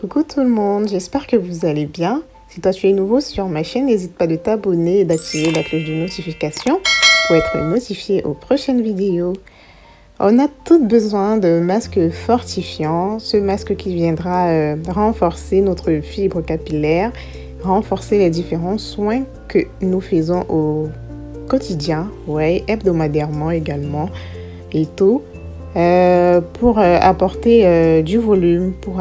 Coucou tout le monde, j'espère que vous allez bien. Si toi tu es nouveau sur ma chaîne, n'hésite pas de t'abonner et d'activer la cloche de notification pour être notifié aux prochaines vidéos. On a tous besoin de masques fortifiants, ce masque qui viendra renforcer notre fibre capillaire, renforcer les différents soins que nous faisons au quotidien, hebdomadairement également et tout. Pour apporter du volume, pour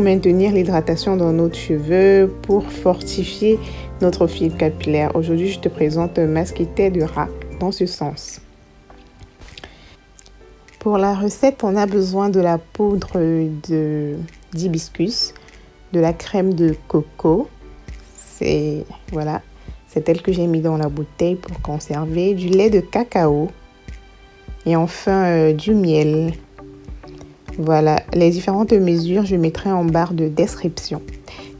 maintenir l'hydratation dans nos cheveux, pour fortifier notre fibre capillaire. Aujourd'hui, je te présente un masque qui t'aidera dans ce sens. Pour la recette, on a besoin de la poudre d'hibiscus, de la crème de coco, c'est elle que j'ai mis dans la bouteille pour conserver, du lait de cacao, et enfin du miel. Voilà, les différentes mesures, je mettrai en barre de description.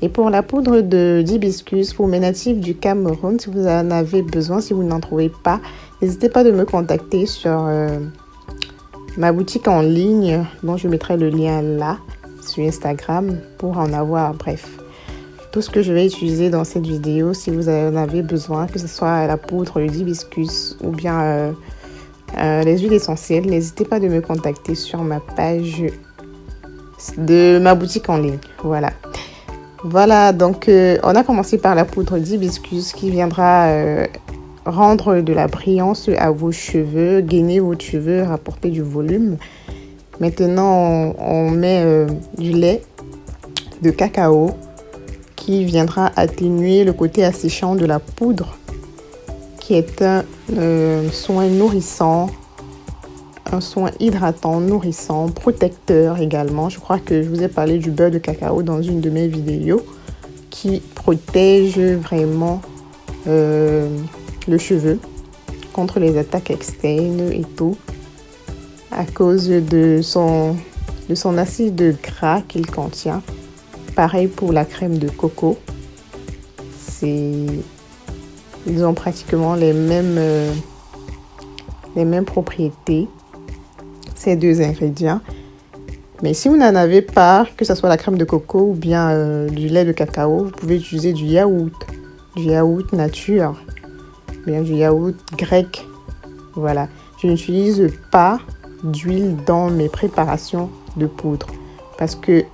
Et pour la poudre d'hibiscus, pour mes natifs du Cameroun, si vous en avez besoin, si vous n'en trouvez pas, n'hésitez pas de me contacter sur ma boutique en ligne, dont je mettrai le lien là, sur Instagram, pour en avoir, bref. Tout ce que je vais utiliser dans cette vidéo, si vous en avez besoin, que ce soit la poudre d'hibiscus ou bien les huiles essentielles, n'hésitez pas de me contacter sur ma page de ma boutique en ligne. Voilà, donc on a commencé par la poudre d'hibiscus qui viendra rendre de la brillance à vos cheveux, gainer vos cheveux, rapporter du volume. Maintenant, on met du lait de cacao qui viendra atténuer le côté asséchant de la poudre, qui est un soin nourrissant, un soin hydratant, nourrissant, protecteur également. Je crois que je vous ai parlé du beurre de cacao dans une de mes vidéos, qui protège vraiment le cheveu contre les attaques externes et tout, à cause de son acide gras qu'il contient. Pareil pour la crème de coco. Ils ont pratiquement les mêmes propriétés, ces deux ingrédients. Mais si vous n'en avez pas, que ce soit la crème de coco ou bien du lait de cacao, vous pouvez utiliser du yaourt nature, bien du yaourt grec. Voilà. Je n'utilise pas d'huile dans mes préparations de poudre parce que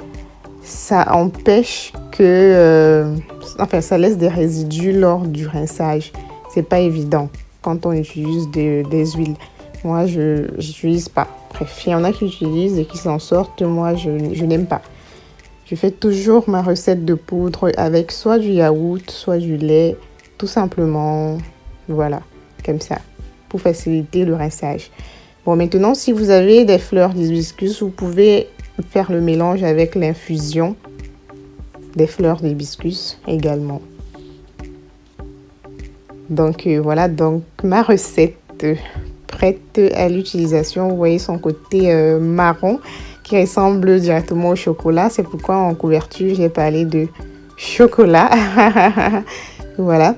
ça empêche ça laisse des résidus lors du rinçage. C'est pas évident quand on utilise des huiles. Moi, je n'utilise pas. Bref, il y en a qui utilisent et qui s'en sortent. Moi, je n'aime pas. Je fais toujours ma recette de poudre avec soit du yaourt, soit du lait, tout simplement. Voilà, comme ça, pour faciliter le rinçage. Bon, maintenant, si vous avez des fleurs d'hibiscus, vous pouvez faire le mélange avec l'infusion des fleurs d'hibiscus également. Donc voilà, donc ma recette prête à l'utilisation. Vous voyez son côté marron qui ressemble directement au chocolat. C'est pourquoi en couverture, j'ai parlé de chocolat. Voilà.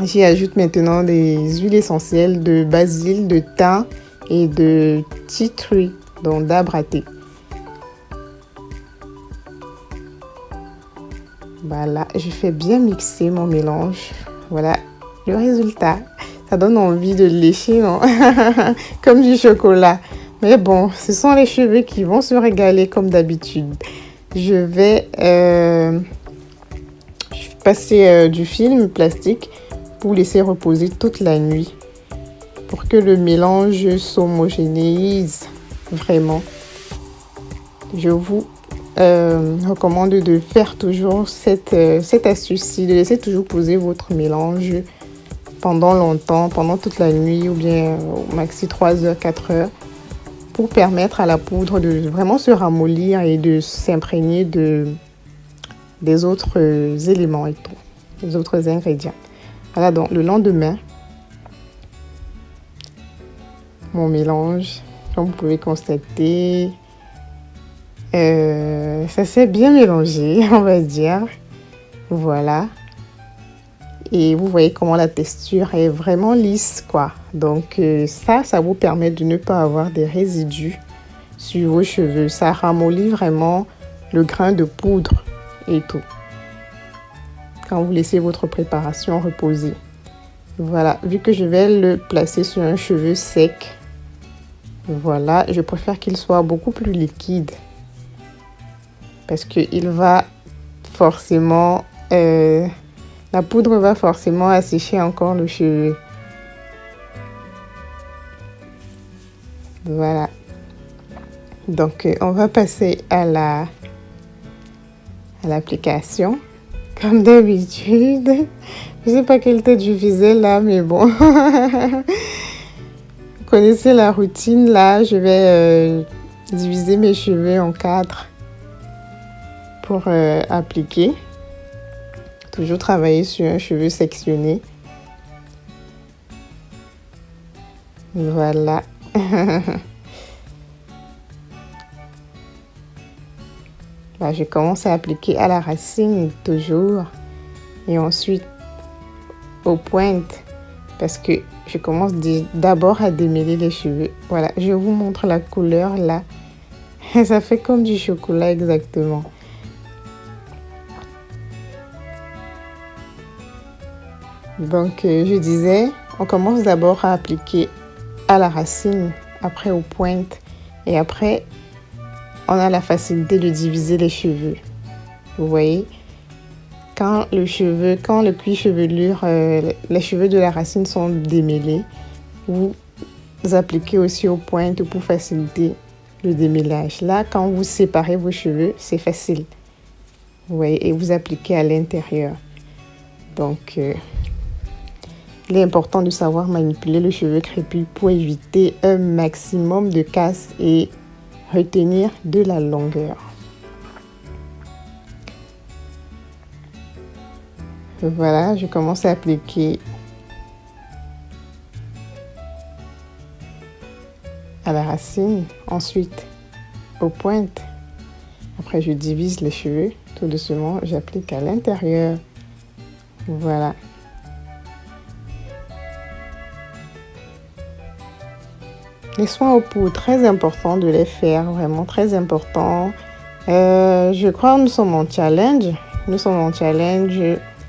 J'y ajoute maintenant des huiles essentielles de basil, de thym et de tea tree, donc d'arbre à thé. Voilà, je fais bien mixer mon mélange. Voilà le résultat. Ça donne envie de lécher, non? Comme du chocolat. Mais bon, ce sont les cheveux qui vont se régaler comme d'habitude. Je vais passer du film plastique pour laisser reposer toute la nuit, pour que le mélange s'homogénéise vraiment. Je vous recommande de faire toujours cette astuce-ci, de laisser toujours poser votre mélange pendant longtemps, pendant toute la nuit ou bien au maxi 3 heures, 4 heures, pour permettre à la poudre de vraiment se ramollir et de s'imprégner des autres éléments et tout, des autres ingrédients. Voilà, donc le lendemain, mon mélange, comme vous pouvez constater, ça s'est bien mélangé, on va dire. Voilà. Et vous voyez comment la texture est vraiment lisse, quoi. Donc ça vous permet de ne pas avoir des résidus sur vos cheveux. Ça ramollit vraiment le grain de poudre et tout. Quand vous laissez votre préparation reposer. Voilà, vu que je vais le placer sur un cheveu sec, voilà, je préfère qu'il soit beaucoup plus liquide. Parce qu'il va forcément, la poudre va forcément assécher encore le cheveu. Voilà. Donc, on va passer à l'application. Comme d'habitude. Je sais pas quelle tête je faisais là, mais bon. Vous connaissez la routine là. Je vais diviser mes cheveux en 4 pour appliquer. Toujours travailler sur un cheveu sectionné. Voilà. Là, je commence à appliquer à la racine toujours et ensuite aux pointes parce que je commence d'abord à démêler les cheveux. Voilà, je vous montre la couleur là. Ça fait comme du chocolat exactement. Donc, je disais, on commence d'abord à appliquer à la racine, après aux pointes et après on a la facilité de diviser les cheveux. Vous voyez, quand le cuir chevelure, les cheveux de la racine sont démêlés, vous appliquez aussi aux pointes pour faciliter le démêlage. Là, quand vous séparez vos cheveux, c'est facile. Vous voyez, et vous appliquez à l'intérieur. Donc, il est important de savoir manipuler le cheveu crépus pour éviter un maximum de casse et retenir de la longueur. Voilà, je commence à appliquer à la racine, ensuite aux pointes. Après, je divise les cheveux tout doucement, j'applique à l'intérieur. Voilà. Les soins aux poudres, très important de les faire, vraiment très important. Je crois que nous sommes en challenge. Nous sommes en challenge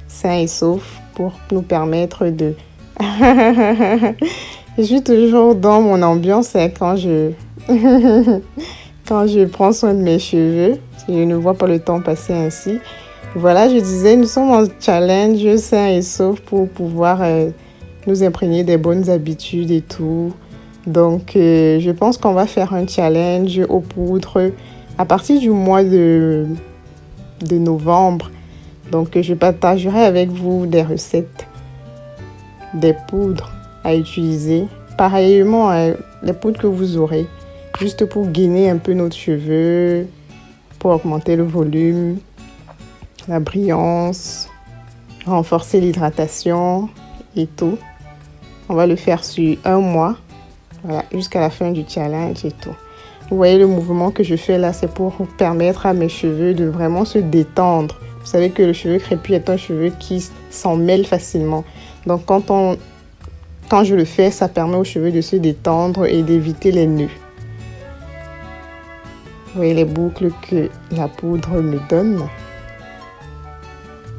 sain et sauf pour nous permettre de... Je suis toujours dans mon ambiance quand je... quand je prends soin de mes cheveux. Je ne vois pas le temps passer ainsi. Voilà, je disais, nous sommes en challenge sain et sauf pour pouvoir nous imprégner des bonnes habitudes et tout. Donc, je pense qu'on va faire un challenge aux poudres à partir du mois de novembre. Donc, je partagerai avec vous des recettes, des poudres à utiliser. Pareillement, les poudres que vous aurez, juste pour gainer un peu notre cheveux, pour augmenter le volume, la brillance, renforcer l'hydratation et tout. On va le faire sur un mois. Voilà, jusqu'à la fin du challenge et tout. Vous voyez le mouvement que je fais là, c'est pour permettre à mes cheveux de vraiment se détendre. Vous savez que le cheveu crépus est un cheveu qui s'en mêle facilement. Donc quand je le fais, ça permet aux cheveux de se détendre et d'éviter les nœuds. Vous voyez les boucles que la poudre me donne.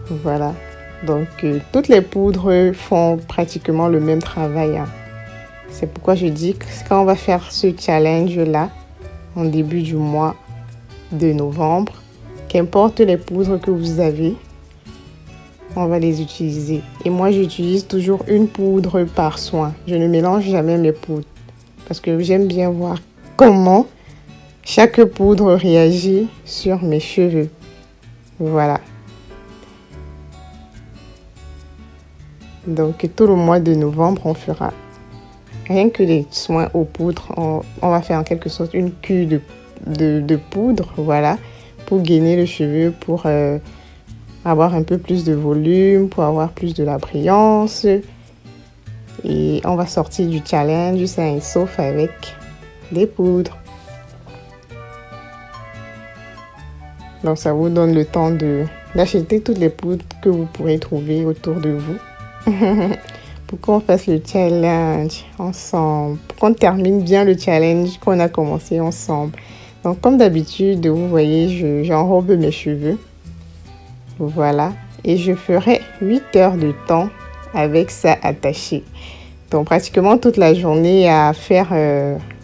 Voilà. Donc toutes les poudres font pratiquement le même travail, hein. C'est pourquoi je dis que quand on va faire ce challenge-là, en début du mois de novembre, qu'importe les poudres que vous avez, on va les utiliser. Et moi, j'utilise toujours une poudre par soin. Je ne mélange jamais mes poudres parce que j'aime bien voir comment chaque poudre réagit sur mes cheveux. Voilà. Donc, tout le mois de novembre, on fera rien que les soins aux poudres. On va faire en quelque sorte une cure de poudre, voilà, pour gainer le cheveu, pour avoir un peu plus de volume, pour avoir plus de la brillance. Et on va sortir du challenge sain et sauf avec des poudres. Donc ça vous donne le temps d'acheter toutes les poudres que vous pourrez trouver autour de vous. pour qu'on fasse le challenge ensemble, pour qu'on termine bien le challenge qu'on a commencé ensemble. Donc comme d'habitude, vous voyez, j'enrobe mes cheveux. Voilà. Et je ferai 8 heures de temps avec ça attaché. Donc pratiquement toute la journée à faire,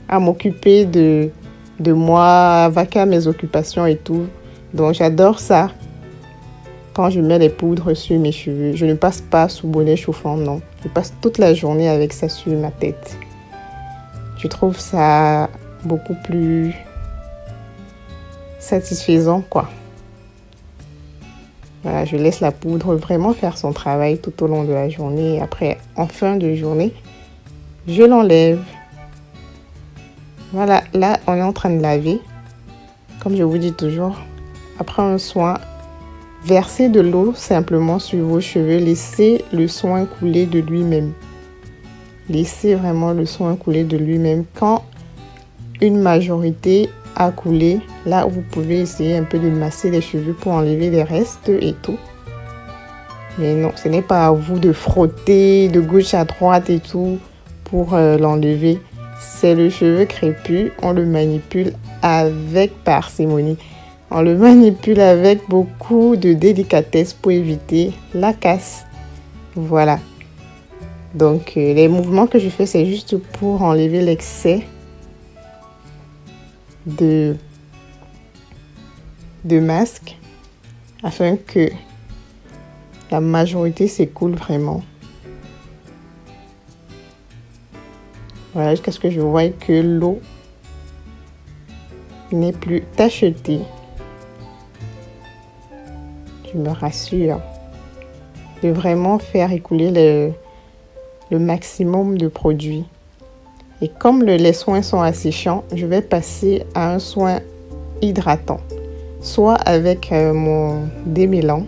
à m'occuper de moi, à vaquer à mes occupations et tout. Donc j'adore ça. Quand je mets les poudres sur mes cheveux, je ne passe pas sous bonnet chauffant, non. Je passe toute la journée avec ça sur ma tête. Je trouve ça beaucoup plus satisfaisant, quoi. Voilà, je laisse la poudre vraiment faire son travail tout au long de la journée. Et après, en fin de journée, je l'enlève. Voilà, là, on est en train de laver. Comme je vous dis toujours, après un soin, versez de l'eau simplement sur vos cheveux. Laissez le soin couler de lui-même. Laissez vraiment le soin couler de lui-même. Quand une majorité a coulé, là vous pouvez essayer un peu de masser les cheveux pour enlever les restes et tout. Mais non, ce n'est pas à vous de frotter de gauche à droite et tout pour l'enlever. C'est le cheveu crépus, on le manipule avec parcimonie. On le manipule avec beaucoup de délicatesse pour éviter la casse. Voilà. Donc les mouvements que je fais, c'est juste pour enlever l'excès de masque afin que la majorité s'écoule vraiment. Voilà, jusqu'à ce que je voie que l'eau n'est plus tachetée. Je me rassure de vraiment faire écouler le maximum de produits. Et comme les soins sont asséchants, je vais passer à un soin hydratant. Soit avec mon démêlant,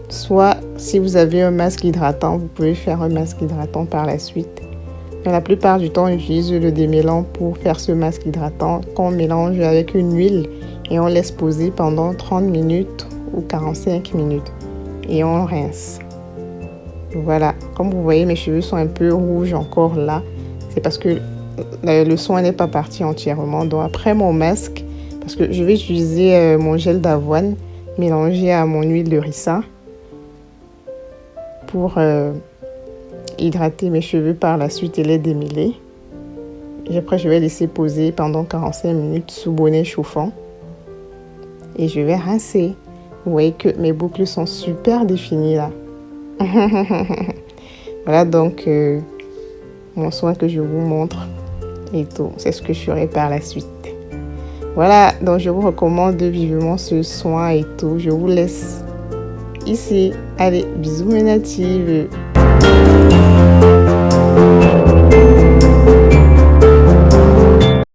soit si vous avez un masque hydratant, vous pouvez faire un masque hydratant par la suite. Mais la plupart du temps, on utilise le démêlant pour faire ce masque hydratant qu'on mélange avec une huile et on laisse poser pendant 30 minutes ou 45 minutes et on rince. Voilà, comme vous voyez, mes cheveux sont un peu rouges encore là. C'est parce que le soin n'est pas parti entièrement. Donc après mon masque, parce que je vais utiliser mon gel d'avoine mélangé à mon huile de ricin pour hydrater mes cheveux par la suite et les démêler. Et après, je vais laisser poser pendant 45 minutes sous bonnet chauffant. Et je vais rincer. Vous voyez que mes boucles sont super définies là. Voilà donc mon soin que je vous montre et tout. C'est ce que je ferai par la suite. Voilà, donc je vous recommande vivement ce soin et tout. Je vous laisse ici. Allez, bisous mes natives.